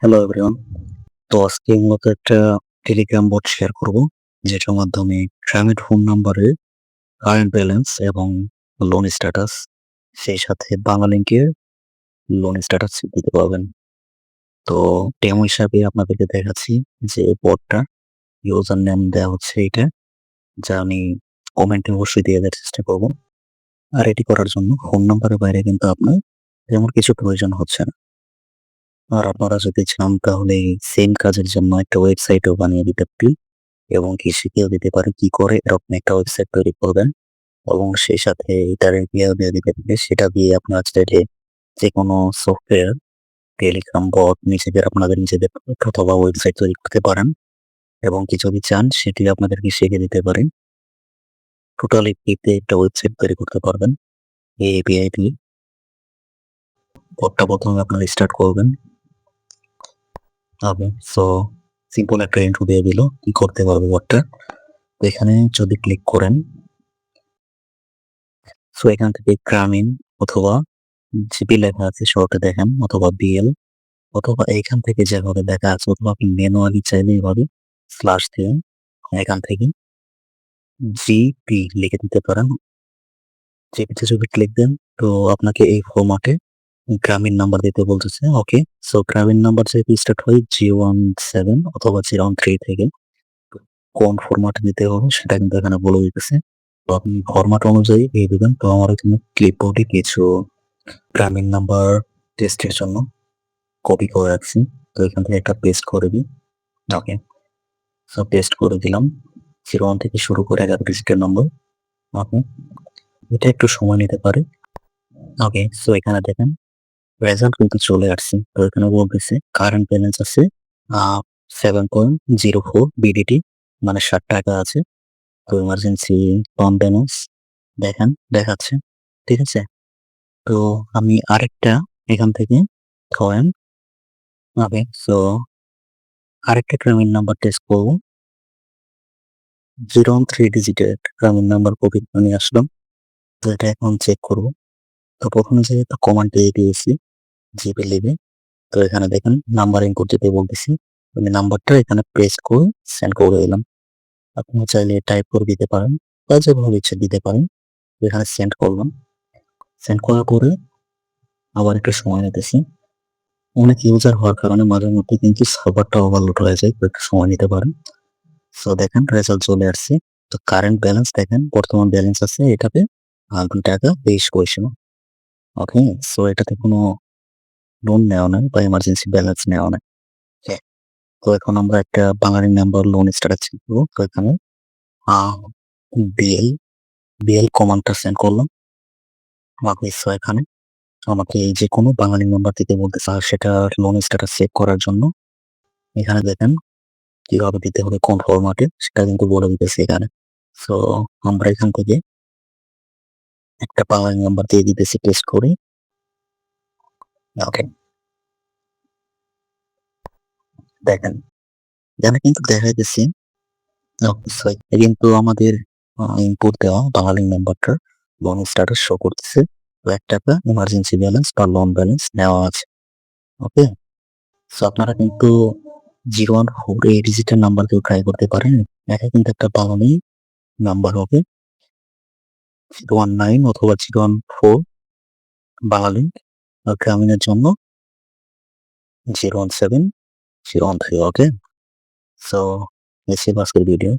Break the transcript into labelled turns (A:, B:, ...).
A: Hello everyone. তো আজকে মূলত একটা টেলিগ্রাম বট শেয়ার করব, যেটার মাধ্যমে গ্রামের ফোন নাম্বারে কারেন্ট ব্যালেন্স এবং লোন স্ট্যাটাস, সেই সাথে বাংলা লিংকের লোন স্ট্যাটাস দিতে পারবেন। তো ডেমো হিসাবে আপনাদেরকে দেখাচ্ছি যে বটটা ইউজার নেম দেওয়া হচ্ছে এটা, যা আমি কমেন্টে অবশ্যই দিয়ে দেওয়ার চেষ্টা করব। আর এটি করার জন্য ফোন নাম্বারের বাইরে কিন্তু আপনার তেমন কিছু প্রয়োজন হচ্ছে না। আর আপনারা যদি চান তাহলে সেম কাজের জন্য একটা ওয়েবসাইটও বানিয়ে দিতে পারি এবং কি শিখিয়ে দিতে পারি কি করে এরকম একটা ওয়েবসাইট তৈরি করবেন, এবং সেই সাথে এটার ইয়েও দিয়ে দিতে পারি। সেটা দিয়ে আপনারা চাইলে যেকোনো সফটওয়্যার, টেলিগ্রাম বট নিজেদের আপনাদের নিজেদের অথবা ওয়েবসাইট তৈরি করতে পারেন, এবং কি যদি চান সেটি আপনাদেরকে শিখিয়ে দিতে পারি। টোটালি ফ্রিতে একটা ওয়েবসাইট তৈরি করতে পারবেন এই এপিআই দিয়ে। বটটা প্রথমে আপনারা স্টার্ট করবেন। সো সিম্পল একটা ইন্ট্রো দিয়ে দিল কি করতে পারবে বটটা। তো এখানে যদি ক্লিক করেন, সো এখান থেকে গ্রামীণ অথবা জিপি লেখা আছে শর্টে দেখেন, অথবা বিএল, অথবা এইখান থেকে যেভাবে দেখা আছে, অথবা আপনি ম্যানুয়ালি চাইলে এইভাবে স্ল্যাশ দিয়ে এখান থেকে জিপি লিখে দিতে পারেন। জিপিতে যদি ক্লিক দেন তো আপনাকে এই ফরম্যাটে গ্রামীণ নাম্বার দিতে বলতেছে। ওকে, সো গ্রামীণ নাম্বার যেহেতু স্টার্ট হয় 017 অথবা 013 থেকে, কোন ফরম্যাটে দিতে হবে সেটা কিন্তু এখানে বলে দিতেছে। তো আপনি ফরম্যাট অনুযায়ী দিয়ে দিবেন। তো আমার এখানে ক্লিপবোর্ডে কিছু গ্রামীণ নাম্বার টেস্টের জন্য কপি করে রাখছি, তো এখান থেকে একটা পেস্ট করে দিই। ওকে, সো পেস্ট করে দিলাম। 01 থেকে শুরু করে 11 ডিজিটের নম্বর। ওকে, এটা একটু সময় নিতে পারে। ওকে, সো এখানে দেখেন রেজাল্ট কিন্তু চলে আসছে। তো এখানে বলতেছে কারেন্ট ব্যালেন্স আছে 7.04 বিডিটি, মানে 60 টাকা আছে। তো ইমার্জেন্সি পাম্প ব্যালেন্স দেখেন দেখাচ্ছে। ঠিক আছে, তো আমি আরেকটা এখান থেকে কয়েন, ওকে, সো আরেকটা গ্রামীণ নাম্বার টেস্ট করবো। 013 ডিজিটের গ্রামীণ নাম্বার কপি নিয়ে আসলাম। তো এটা এখন চেক করবো। তো প্রথমে যেহেতু কমান্ড দিয়ে দিয়েছি জিপে লিখে, তো এখানে দেখেন নাম্বার ইনপুট দিতে বলতেছি। আমি নাম্বারটা এখানে পেস্ট করে সেন্ড করে দিলাম। আপনি চাইলে টাইপ করে দিতে পারেন বা যেভাবে ইচ্ছে দিতে পারেন। এখানে সেন্ড করলাম। সেন্ড করার পরে আবার একটু সময় নিতেছি। অনেক ইউজার হওয়ার কারণে মাঝে মধ্যে কিন্তু সার্ভারটা ওভারলোড হয়ে যায়, তো একটু সময় নিতে পারেন। সো দেখেন রেজাল্ট চলে আসছে। তো কারেন্ট ব্যালেন্স দেখেন, বর্তমান ব্যালেন্স আছে এটাতে 2 টাকা 23 পয়সা। ওকে, সো এটাতে কোনো লোন নেওয়া নাই বা এমার্জেন্সি ব্যালেন্স নেওয়া নাই। হ্যাঁ, তো এখন আমরা একটা বাঙালি নাম্বার লোন স্ট্যাটাস শিখবো। তো এখানে বিএল বিএল কমান্ডটা সেন্ড করলাম। আমাকে সো এখানে আমাকে এই যে কোনো বাঙালি নাম্বার দিতে বলতেছে, আর সেটা লোন স্ট্যাটাস চেক করার জন্য এখানে দেখেন কিভাবে দিতে হবে, কোন ফরম্যাটে সেটা কিন্তু বলে দিতেছে এখানে। সো আমরা এখান থেকে একটা বাঙালি নাম্বার দিয়ে দিতেছি পেস্ট করে। ওকে, দেখেন এখানে কিন্তু দেখাইতেছি কিন্তু আমাদের ইনপুট দেওয়া বাঙালি নাম্বারটার লোন স্ট্যাটাস শো করতেছে। 1 টাকা ইমার্জেন্সি ব্যালেন্স বা লোন ব্যালেন্স নেওয়া আছে। ওকে, সো আপনারা কিন্তু 014 এই ডিজিটের নাম্বার কেউ ট্রাই করতে পারেন। এটা কিন্তু একটা বাঙালি নাম্বার হবে। 019 অথবা 014 বাঙালি, আর গ্রামীণের জন্য 017 013। ওকে, সো এই ছিল আজকের ভিডিও।